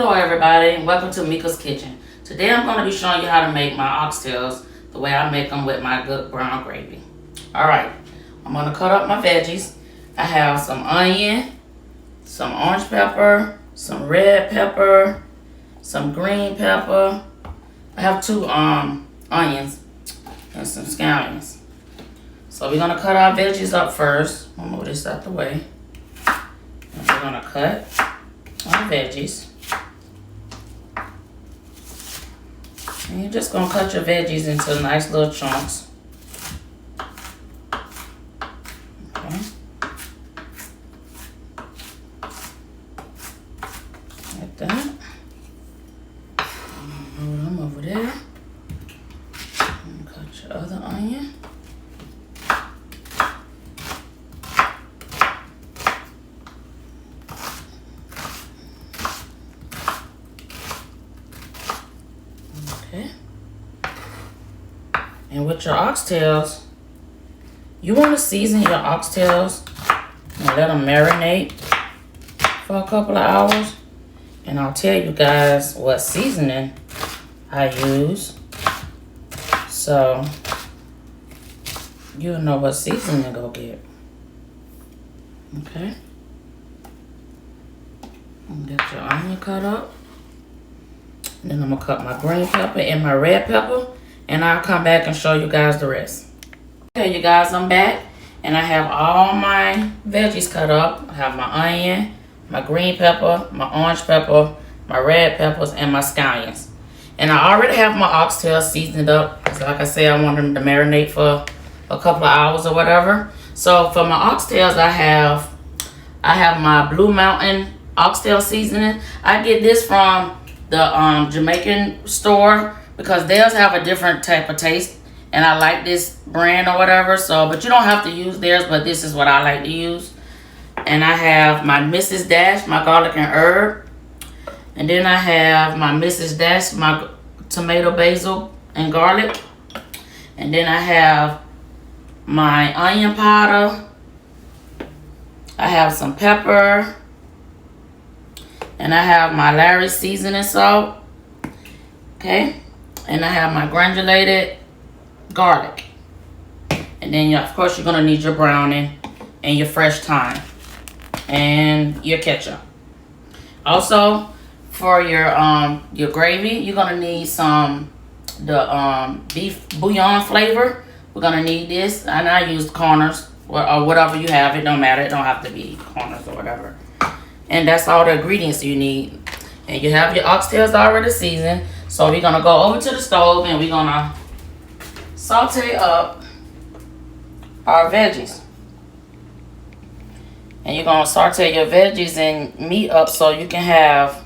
Hello everybody, welcome to Mika's Kitchen. Today I'm going to be showing you how to make my oxtails the way I make them with my good brown gravy. Alright, I'm going to cut up my veggies. I have some onion, some orange pepper, some red pepper, some green pepper. I have two onions and some scallions. So we're going to cut our veggies up first. I'll move this out the way. And we're going to cut our veggies. And you're just gonna cut your veggies into nice little chunks. Okay. Like that. Move them over there. And cut your other onion. Okay. And with your oxtails, you want to season your oxtails and let them marinate for a couple of hours. And I'll tell you guys what seasoning I use, so you'll know what seasoning to go get. Okay. And get your onion cut up. And then I'm going to cut my green pepper and my red pepper. And I'll come back and show you guys the rest. Okay, you guys, I'm back. And I have all my veggies cut up. I have my onion, my green pepper, my orange pepper, my red peppers, and my scallions. And I already have my oxtails seasoned up. So like I said, I want them to marinate for a couple of hours or whatever. So for my oxtails, I have my Blue Mountain oxtail seasoning. I get this from the Jamaican store because theirs have a different type of taste, and I like this brand or whatever. So, but you don't have to use theirs, but this is what I like to use. And I have my Mrs. Dash, my garlic and herb, and then I have my Mrs. Dash, my tomato, basil, and garlic, and then I have my onion powder. I have some pepper. And I have my Larry seasoning salt. Okay. And I have my granulated garlic. And then, of course, you're going to need your browning and your fresh thyme. And your ketchup. Also, for your gravy, you're going to need the beef bouillon flavor. We're going to need this. And I used Corners or whatever you have. It don't matter. It don't have to be Corners or whatever. And that's all the ingredients you need. And you have your oxtails already seasoned. So we're going to go over to the stove and we're going to saute up our veggies. And you're going to saute your veggies and meat up so you can have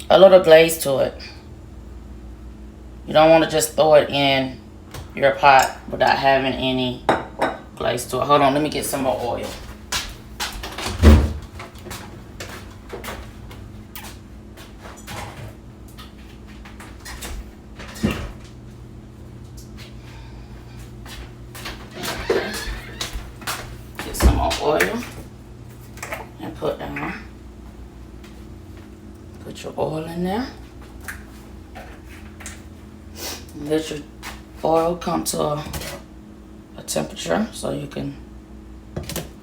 a little glaze to it. You don't want to just throw it in your pot without having any glaze to it. Hold on, let me get some more oil. Oil and put your oil in there and let your oil come to a temperature so you can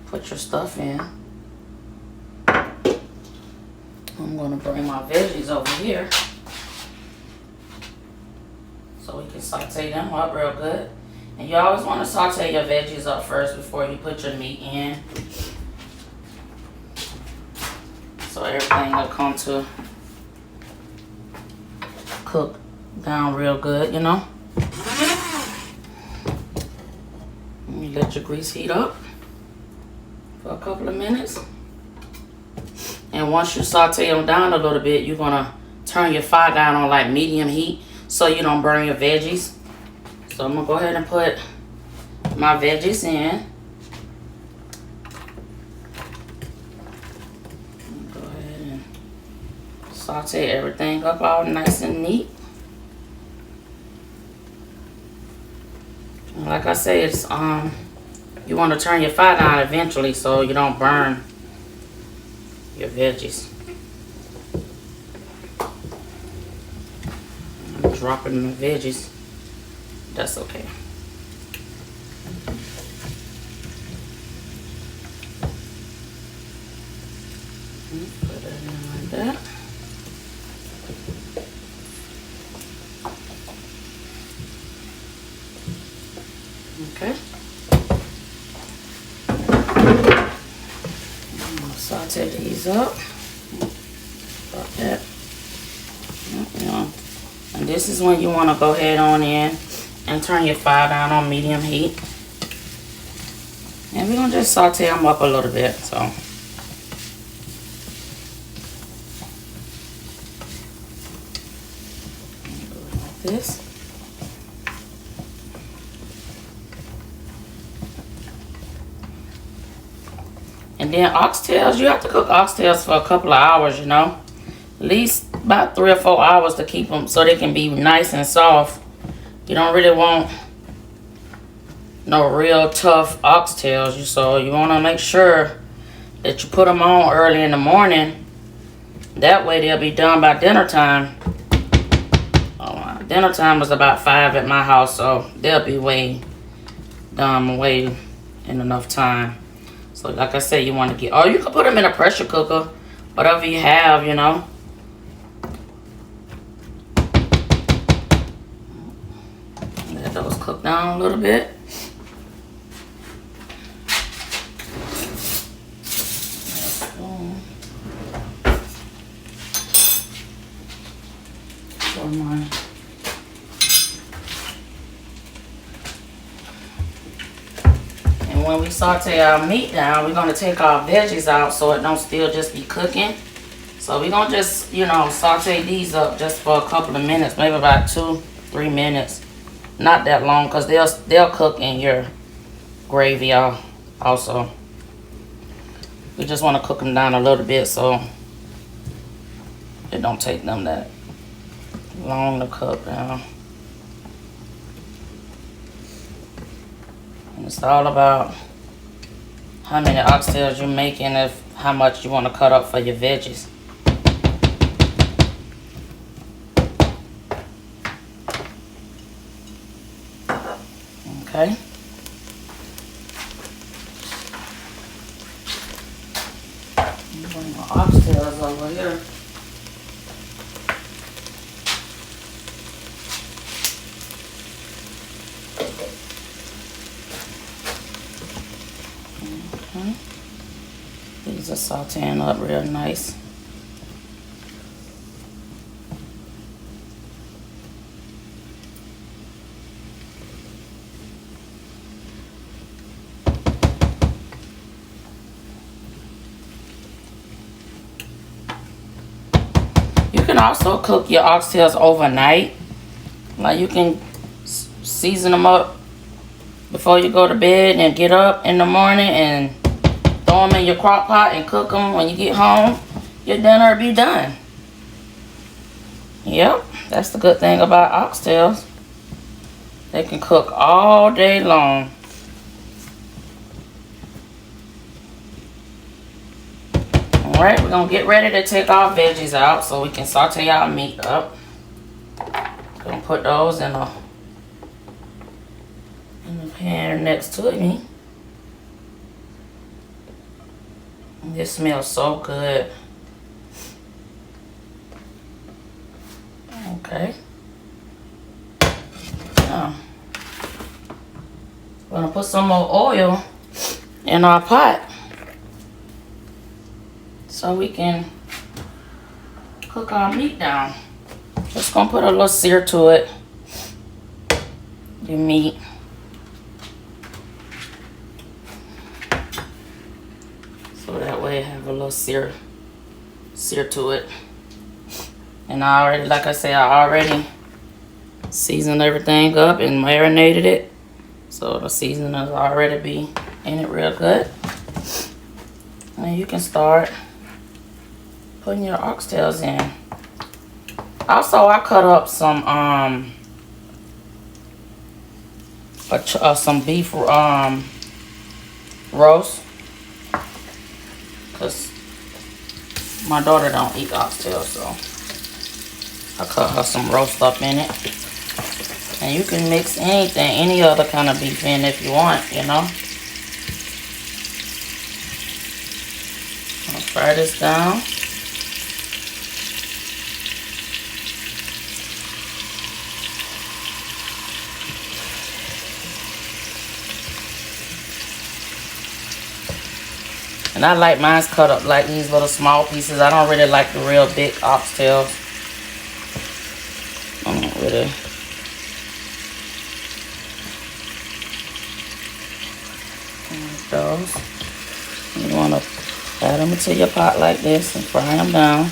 put your stuff in. I'm going to bring my veggies over here so we can saute them up real good. And you always want to saute your veggies up first before you put your meat in. So everything will come to cook down real good, you know. And you let your grease heat up for a couple of minutes. And once you saute them down a little bit, you're going to turn your fire down on like medium heat so you don't burn your veggies. So I'm going to go ahead and put my veggies in. Go ahead and saute everything up all nice and neat. And like I said, it's you want to turn your fire down eventually so you don't burn your veggies. dropping the veggies. That's okay. Put it in like that. Okay. I'm gonna saute these up. Like that. And this is when you want to go ahead on in and turn your fire down on medium heat. And we're gonna just saute them up a little bit. So like this. And then oxtails, you have to cook oxtails for a couple of hours, you know. At least about 3 or 4 hours to keep them so they can be nice and soft. You don't really want no real tough oxtails. So you want to make sure that you put them on early in the morning. That way they'll be done by dinner time. Dinner time was about 5 at my house, so they'll be done way in enough time. So like I said, you want to get, or you can put them in a pressure cooker, whatever you have, you know. Let those cook down a little bit. And when we saute our meat down, we're going to take our veggies out so it don't still just be cooking. So we're going to just, you know, saute these up just for a couple of minutes, maybe about 2-3 minutes. Not that long, because they'll cook in your gravy also. We just want to cook them down a little bit so it don't take them that long to cook down. And it's all about how many oxtails you're making, how much you want to cut up for your veggies. Okay. Bring my oxtails over here. Okay. These are sauteing up real nice. You can also cook your oxtails overnight. Like you can season them up before you go to bed and get up in the morning and throw them in your crock pot and cook them when you get home. Your dinner will be done. Yep, that's the good thing about oxtails. They can cook all day long. Alright, we're going to get ready to take our veggies out so we can saute our meat up. Gonna put those in the pan next to me. This smells so good. Okay. Now, we're gonna put some more oil in our pot so we can cook our meat down. Just gonna put a little sear to it. The meat. So that way I have a little sear to it. And I already, like I said, I already seasoned everything up and marinated it. So the seasoning is already be in it real good. And you can start putting your oxtails in. Also, I cut up some some beef roast, cause my daughter don't eat oxtails, so I cut her some roast up in it. And you can mix anything, any other kind of beef in if you want, you know. I'll fry this down. And I like mine cut up like these little small pieces. I don't really like the real big oxtails. I don't really. Those. You want to add them into your pot like this and fry them down.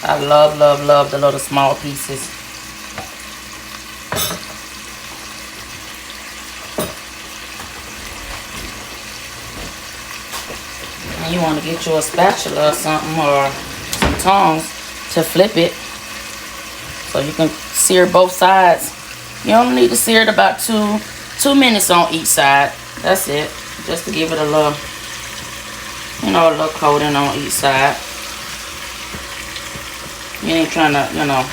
I love, love, love the little small pieces. And you want to get you a spatula or something, or some tongs to flip it so you can sear both sides. You only need to sear it about two minutes on each side. That's it, just to give it a little, you know, a little coating on each side. You ain't trying to, you know,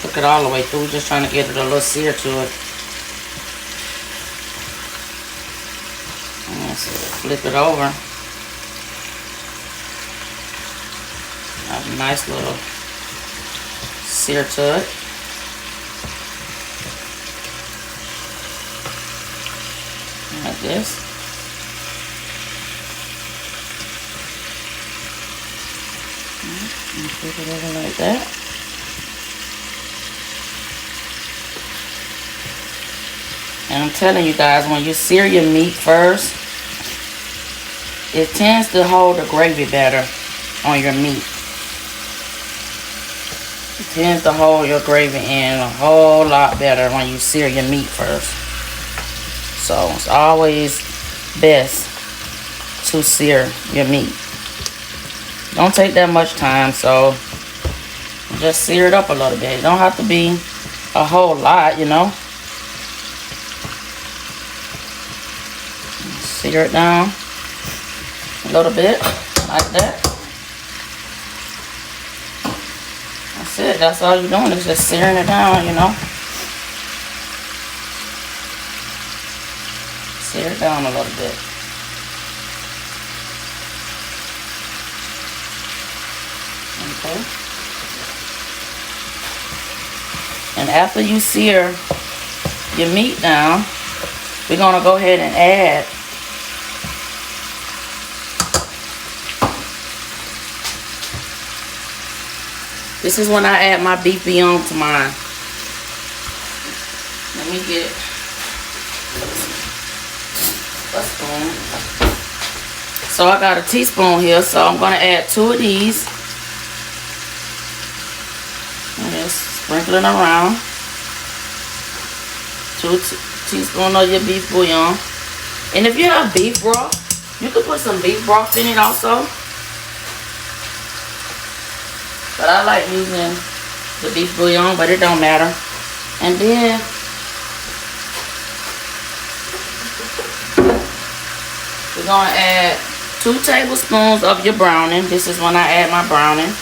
cook it all the way through, just trying to get it a little sear to it. And so flip it over. Have a nice little sear to it. Like this. And flip it over like that. And I'm telling you guys, when you sear your meat first, it tends to hold the gravy better on your meat. It tends to hold your gravy in a whole lot better when you sear your meat first. So it's always best to sear your meat. Don't take that much time, so just sear it up a little bit. It don't have to be a whole lot, you know. Sear it down a little bit, like that. That's it. That's all you're doing is just searing it down, you know. Sear it down a little bit. Okay. And after you sear your meat down, we're gonna go ahead and add this is when I add my beef bouillon to mine. Let me get a spoon. So I got a teaspoon here, so I'm gonna add 2 of these. And just sprinkling around. 2 teaspoons of your beef bouillon. And if you have beef broth, you can put some beef broth in it also. But I like using the beef bouillon, but it don't matter. And then we're gonna add 2 tablespoons of your browning. This is when I add my browning.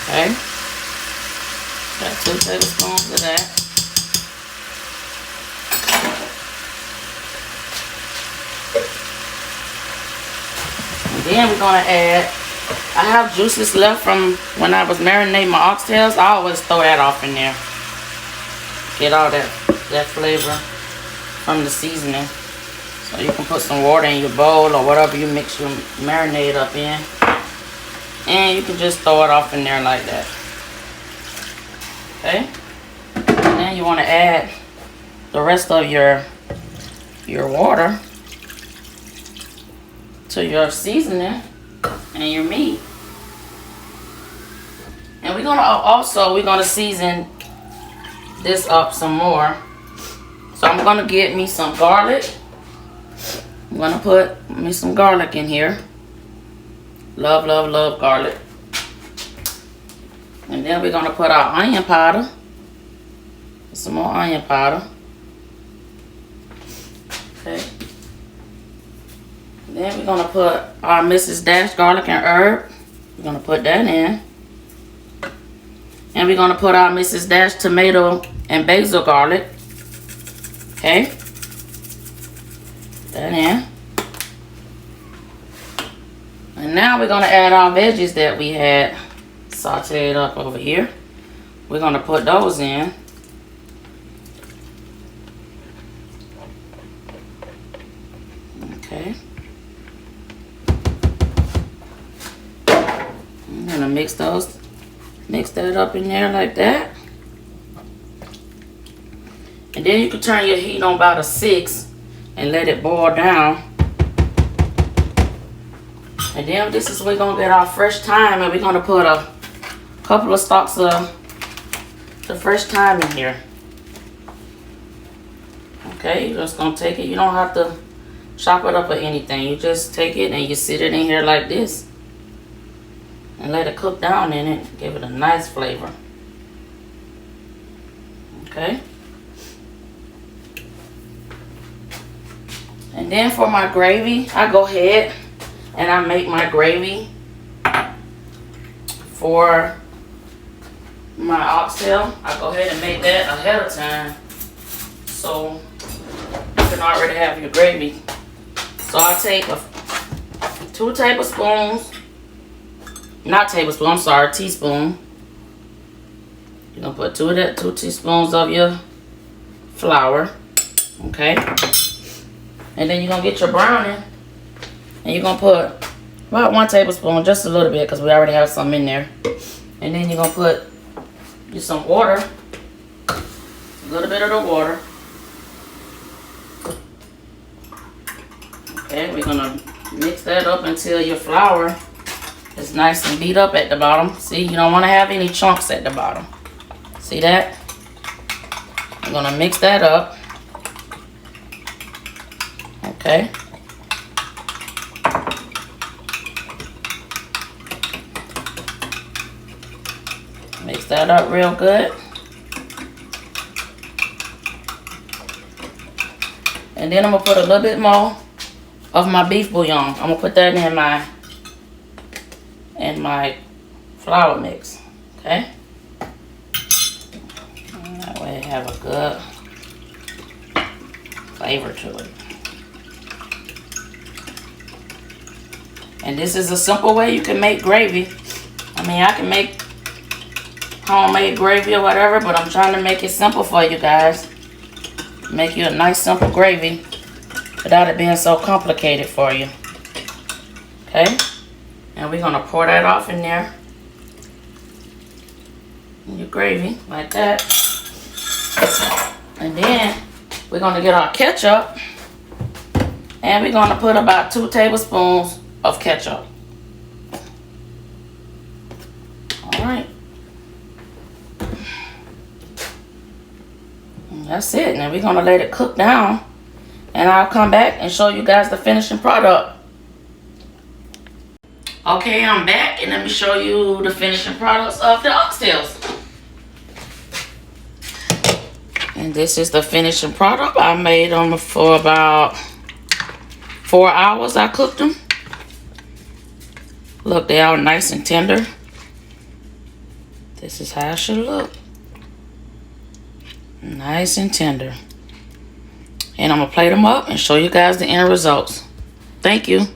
Okay. Got 2 tablespoons of that. Then we're gonna add, I have juices left from when I was marinating my oxtails. I always throw that off in there. Get all that flavor from the seasoning. So you can put some water in your bowl or whatever you mix your marinade up in. And you can just throw it off in there like that. Okay? And then you wanna add the rest of your water to your seasoning and your meat. And we're gonna season this up some more. So I'm gonna get me some garlic. I'm gonna put me some garlic in here. Love, love, love garlic. And then we're gonna put our onion powder. Some more onion powder. Okay. Then we're gonna put our Mrs. Dash garlic and herb. We're gonna put that in. And we're gonna put our Mrs. Dash tomato and basil garlic. Okay. Put that in. And now we're gonna add our veggies that we had sauteed up over here. We're gonna put those in. Okay. I'm gonna mix that up in there like that. And then you can turn your heat on about a 6 and let it boil down. And then this is where we're gonna get our fresh thyme, and we're gonna put a couple of stalks of the fresh thyme in here. Okay, you're just gonna take it. You don't have to chop it up or anything. You just take it and you sit it in here like this and let it cook down in it. Give it a nice flavor. Okay. And then for my gravy, I go ahead and I make my gravy for my oxtail. I go ahead and make that ahead of time, so you can already have your gravy. So I take 2 tablespoons, not tablespoon, I'm sorry, teaspoon. You're gonna put 2 teaspoons of your flour, okay? And then you're gonna get your browning, and you're gonna put about 1 tablespoon, just a little bit, because we already have some in there. And then you're gonna put just some water, a little bit of the water. Okay, we're gonna mix that up until your flour is nice and beat up at the bottom. See, you don't want to have any chunks at the bottom. See that? I'm gonna mix that up. Okay. Mix that up real good. And then I'm gonna put a little bit more of my beef bouillon. I'm gonna put that in my flour mix. Okay. And that way it have a good flavor to it. And this is a simple way you can make gravy. I mean, I can make homemade gravy or whatever, but I'm trying to make it simple for you guys. Make you a nice simple gravy without it being so complicated for you. Okay? And we're gonna pour that off in there. In your gravy, like that. And then we're gonna get our ketchup. And we're gonna put about 2 tablespoons of ketchup. Alright. That's it. Now we're gonna let it cook down, and I'll come back and show you guys the finishing product. Okay, I'm back, and let me show you the finishing products of the oxtails. And this is the finishing product. I made them for about 4 hours. I cooked them. Look, they are nice and tender. This is how it should look. Nice and tender. And I'm gonna plate them up and show you guys the end results. Thank you.